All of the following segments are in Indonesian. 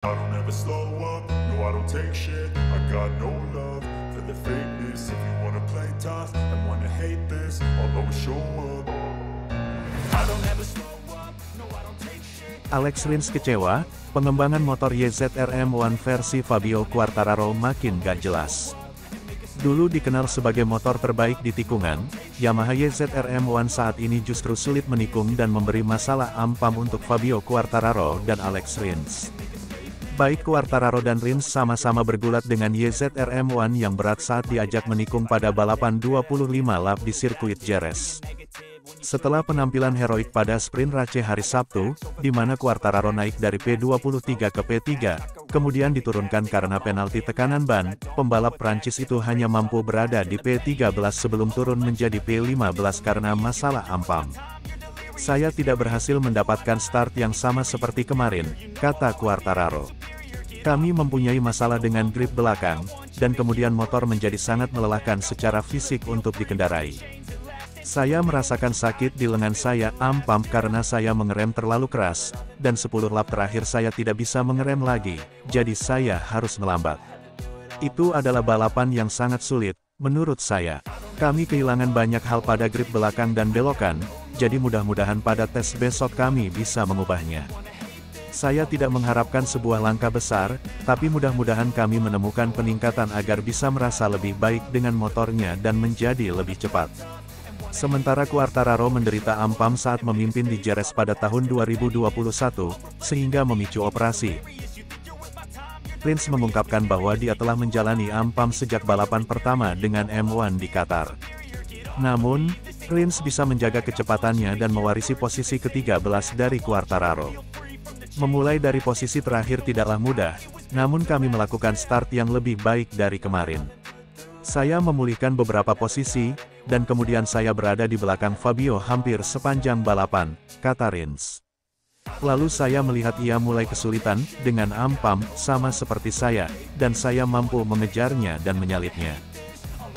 I don't ever slow up, no I don't take shit. I got no love for the fakeness. If you wanna play tough and wanna hate this, I'll always show up. I don't ever slow up, no I don't take shit. Alex Rins kecewa, pengembangan motor YZR-M1 versi Fabio Quartararo makin gak jelas. Dulu dikenal sebagai motor terbaik di tikungan, Yamaha YZR-M1 saat ini justru sulit menikung dan memberi masalah ampam untuk Fabio Quartararo dan Alex Rins. Baik Quartararo dan Rins sama-sama bergulat dengan YZR-M1 yang berat saat diajak menikung pada balapan 25 lap di sirkuit Jerez. Setelah penampilan heroik pada sprint Race hari Sabtu, di mana Quartararo naik dari P23 ke P3, kemudian diturunkan karena penalti tekanan ban, pembalap Prancis itu hanya mampu berada di P13 sebelum turun menjadi P15 karena masalah ampam. Saya tidak berhasil mendapatkan start yang sama seperti kemarin, kata Quartararo. Kami mempunyai masalah dengan grip belakang, dan kemudian motor menjadi sangat melelahkan secara fisik untuk dikendarai. Saya merasakan sakit di lengan saya, ampam karena saya mengerem terlalu keras, dan 10 lap terakhir saya tidak bisa mengerem lagi, jadi saya harus melambat. Itu adalah balapan yang sangat sulit, menurut saya. Kami kehilangan banyak hal pada grip belakang dan belokan, jadi mudah-mudahan pada tes besok kami bisa mengubahnya. Saya tidak mengharapkan sebuah langkah besar, tapi mudah-mudahan kami menemukan peningkatan agar bisa merasa lebih baik dengan motornya dan menjadi lebih cepat. Sementara Quartararo menderita ampam saat memimpin di Jerez pada tahun 2021, sehingga memicu operasi. Rins mengungkapkan bahwa dia telah menjalani ampam sejak balapan pertama dengan M1 di Qatar. Namun, Rins bisa menjaga kecepatannya dan mewarisi posisi ke-13 dari Quartararo. Memulai dari posisi terakhir tidaklah mudah, namun kami melakukan start yang lebih baik dari kemarin. Saya memulihkan beberapa posisi, dan kemudian saya berada di belakang Fabio hampir sepanjang balapan, kata Rins. Lalu saya melihat ia mulai kesulitan, dengan ampam, sama seperti saya, dan saya mampu mengejarnya dan menyalipnya.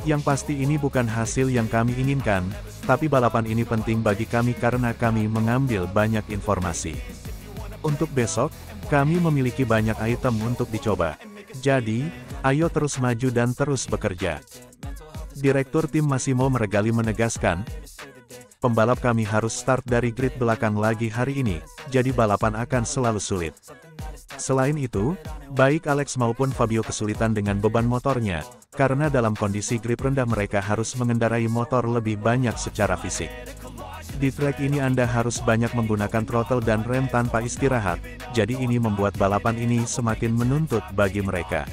Yang pasti ini bukan hasil yang kami inginkan, tapi balapan ini penting bagi kami karena kami mengambil banyak informasi. Untuk besok, kami memiliki banyak item untuk dicoba. Jadi, ayo terus maju dan terus bekerja. Direktur tim Massimo Meregali menegaskan, pembalap kami harus start dari grid belakang lagi hari ini, jadi balapan akan selalu sulit. Selain itu, baik Alex maupun Fabio kesulitan dengan beban motornya, karena dalam kondisi grip rendah mereka harus mengendarai motor lebih banyak secara fisik. Di trek ini Anda harus banyak menggunakan throttle dan rem tanpa istirahat, jadi ini membuat balapan ini semakin menuntut bagi mereka.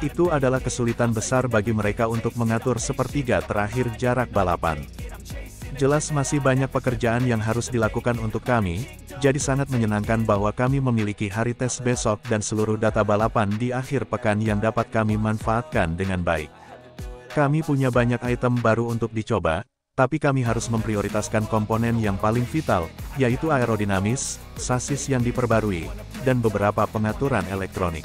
Itu adalah kesulitan besar bagi mereka untuk mengatur sepertiga terakhir jarak balapan. Jelas masih banyak pekerjaan yang harus dilakukan untuk kami, jadi sangat menyenangkan bahwa kami memiliki hari tes besok dan seluruh data balapan di akhir pekan yang dapat kami manfaatkan dengan baik. Kami punya banyak item baru untuk dicoba, tapi kami harus memprioritaskan komponen yang paling vital, yaitu aerodinamis, sasis yang diperbarui, dan beberapa pengaturan elektronik.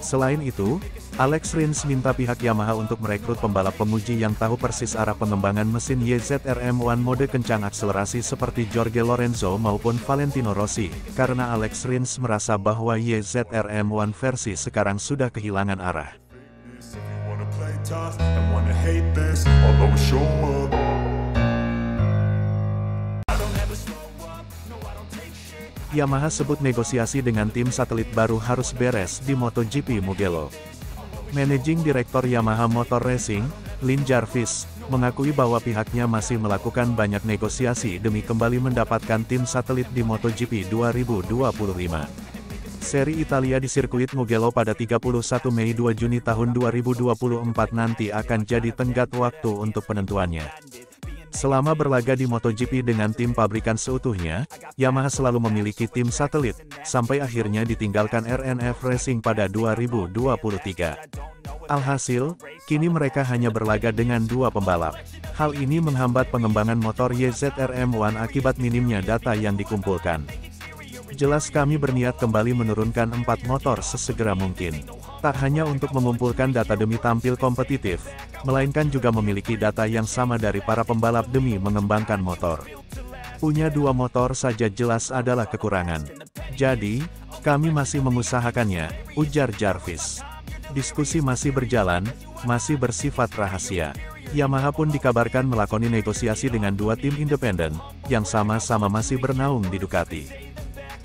Selain itu, Alex Rins minta pihak Yamaha untuk merekrut pembalap penguji yang tahu persis arah pengembangan mesin YZR-M1 mode kencang akselerasi seperti Jorge Lorenzo maupun Valentino Rossi, karena Alex Rins merasa bahwa YZR-M1 versi sekarang sudah kehilangan arah. Yamaha sebut negosiasi dengan tim satelit baru harus beres di MotoGP Mugello. Managing Director Yamaha Motor Racing, Lin Jarvis, mengakui bahwa pihaknya masih melakukan banyak negosiasi demi kembali mendapatkan tim satelit di MotoGP 2025. Seri Italia di sirkuit Mugello pada 31 Mei 2 Juni tahun 2024 nanti akan jadi tenggat waktu untuk penentuannya. Selama berlaga di MotoGP dengan tim pabrikan seutuhnya, Yamaha selalu memiliki tim satelit, sampai akhirnya ditinggalkan RNF Racing pada 2023. Alhasil, kini mereka hanya berlaga dengan 2 pembalap. Hal ini menghambat pengembangan motor YZR-M1 akibat minimnya data yang dikumpulkan. Jelas kami berniat kembali menurunkan 4 motor sesegera mungkin. Tak hanya untuk mengumpulkan data demi tampil kompetitif, melainkan juga memiliki data yang sama dari para pembalap demi mengembangkan motor. Punya 2 motor saja jelas adalah kekurangan. Jadi, Kami masih mengusahakannya, ujar Jarvis. Diskusi masih berjalan, masih bersifat rahasia. Yamaha pun dikabarkan melakoni negosiasi dengan dua tim independen, yang sama-sama masih bernaung di Ducati.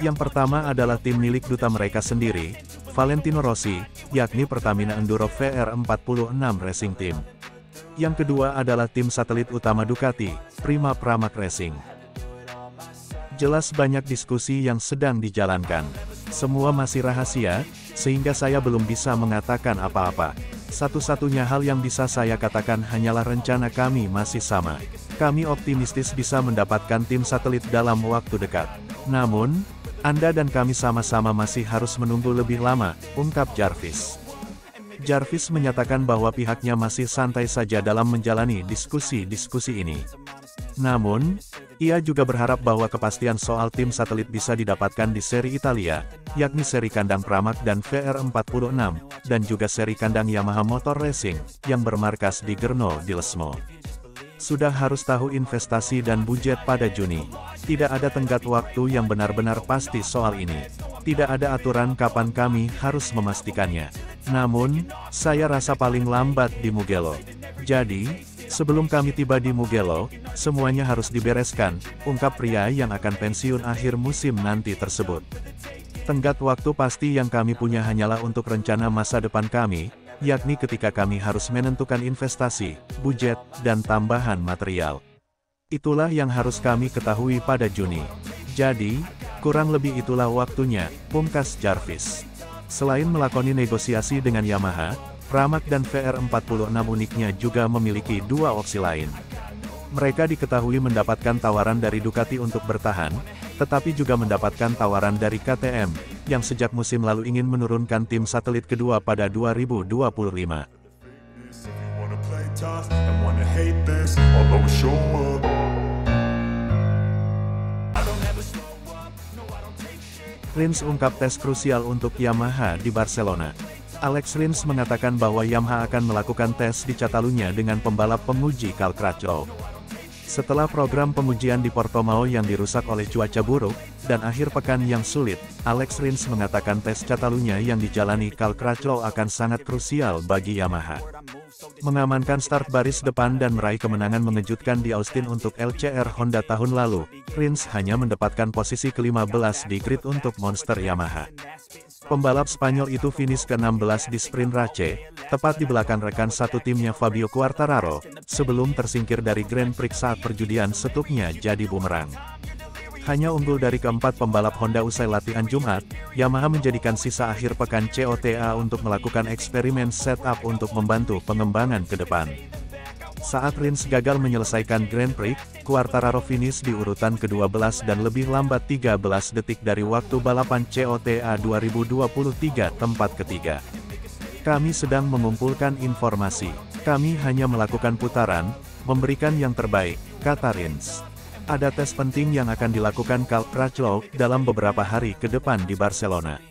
Yang pertama adalah tim milik duta mereka sendiri, Valentino Rossi, yakni Pertamina Enduro VR46 Racing Team. Yang kedua adalah tim satelit utama Ducati, Prima Pramac Racing. Jelas banyak diskusi yang sedang dijalankan. Semua masih rahasia, sehingga saya belum bisa mengatakan apa-apa. Satu-satunya hal yang bisa saya katakan hanyalah rencana kami masih sama. Kami optimistis bisa mendapatkan tim satelit dalam waktu dekat. Namun, Anda dan kami sama-sama masih harus menunggu lebih lama, ungkap Jarvis. Jarvis menyatakan bahwa pihaknya masih santai saja dalam menjalani diskusi-diskusi ini. Namun, ia juga berharap bahwa kepastian soal tim satelit bisa didapatkan di seri Italia, yakni seri kandang Pramac dan VR46, dan juga seri kandang Yamaha Motor Racing, yang bermarkas di Brno di Lesmo. Sudah harus tahu investasi dan budget pada Juni. Tidak ada tenggat waktu yang benar-benar pasti soal ini. Tidak ada aturan kapan kami harus memastikannya. Namun, saya rasa paling lambat di Mugello. Jadi, sebelum kami tiba di Mugello, semuanya harus dibereskan, ungkap pria yang akan pensiun akhir musim nanti tersebut. Tenggat waktu pasti yang kami punya hanyalah untuk rencana masa depan kami, yakni ketika kami harus menentukan investasi, budget, dan tambahan material. Itulah yang harus kami ketahui pada Juni. Jadi, kurang lebih itulah waktunya, pungkas Jarvis. Selain melakoni negosiasi dengan Yamaha, Pramac dan VR46 uniknya juga memiliki dua opsi lain. Mereka diketahui mendapatkan tawaran dari Ducati untuk bertahan, tetapi juga mendapatkan tawaran dari KTM, yang sejak musim lalu ingin menurunkan tim satelit kedua pada 2025. Rins ungkap tes krusial untuk Yamaha di Barcelona. Alex Rins mengatakan bahwa Yamaha akan melakukan tes di Catalunya dengan pembalap penguji Cal Crutchlow. Setelah program pengujian di Portimao yang dirusak oleh cuaca buruk, dan akhir pekan yang sulit, Alex Rins mengatakan tes Catalunya yang dijalani Cal Crutchlow akan sangat krusial bagi Yamaha. Mengamankan start baris depan dan meraih kemenangan mengejutkan di Austin untuk LCR Honda tahun lalu, Rins hanya mendapatkan posisi ke-15 di grid untuk monster Yamaha. Pembalap Spanyol itu finish ke-16 di sprint Race, tepat di belakang rekan satu timnya Fabio Quartararo, sebelum tersingkir dari Grand Prix saat perjudian setuknya jadi bumerang. Hanya unggul dari keempat pembalap Honda usai latihan Jumat, Yamaha menjadikan sisa akhir pekan COTA untuk melakukan eksperimen setup untuk membantu pengembangan ke depan. Saat Rins gagal menyelesaikan Grand Prix, Quartararo finish di urutan ke-12 dan lebih lambat 13 detik dari waktu balapan COTA 2023 tempat ketiga. Kami sedang mengumpulkan informasi. Kami hanya melakukan putaran, memberikan yang terbaik, kata Rins. Ada tes penting yang akan dilakukan Cal Crutchlow dalam beberapa hari ke depan di Barcelona.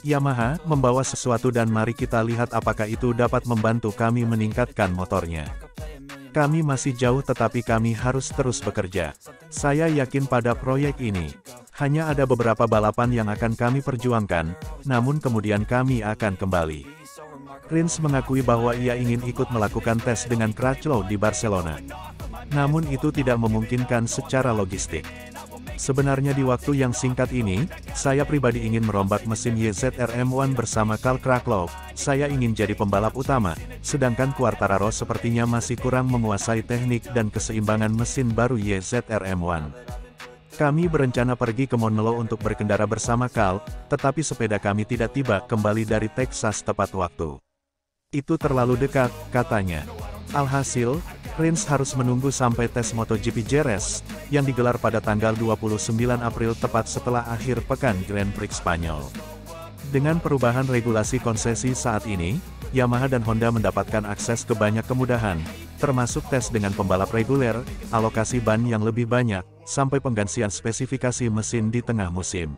Yamaha membawa sesuatu dan mari kita lihat apakah itu dapat membantu kami meningkatkan motornya. Kami masih jauh tetapi kami harus terus bekerja. Saya yakin pada proyek ini. Hanya ada beberapa balapan yang akan kami perjuangkan, namun kemudian kami akan kembali. Rins mengakui bahwa ia ingin ikut melakukan tes dengan Crutchlow di Barcelona. Namun itu tidak memungkinkan secara logistik. Sebenarnya di waktu yang singkat ini, saya pribadi ingin merombak mesin YZR-M1 bersama Cal Crutchlow. Saya ingin jadi pembalap utama, sedangkan Quartararo sepertinya masih kurang menguasai teknik dan keseimbangan mesin baru YZR-M1. Kami berencana pergi ke Montmeló untuk berkendara bersama Cal, tetapi sepeda kami tidak tiba kembali dari Texas tepat waktu. Itu terlalu dekat, katanya. Alhasil, Rins harus menunggu sampai tes MotoGP Jerez, yang digelar pada tanggal 29 April tepat setelah akhir pekan Grand Prix Spanyol. Dengan perubahan regulasi konsesi saat ini, Yamaha dan Honda mendapatkan akses ke banyak kemudahan, termasuk tes dengan pembalap reguler, alokasi ban yang lebih banyak, sampai penggantian spesifikasi mesin di tengah musim.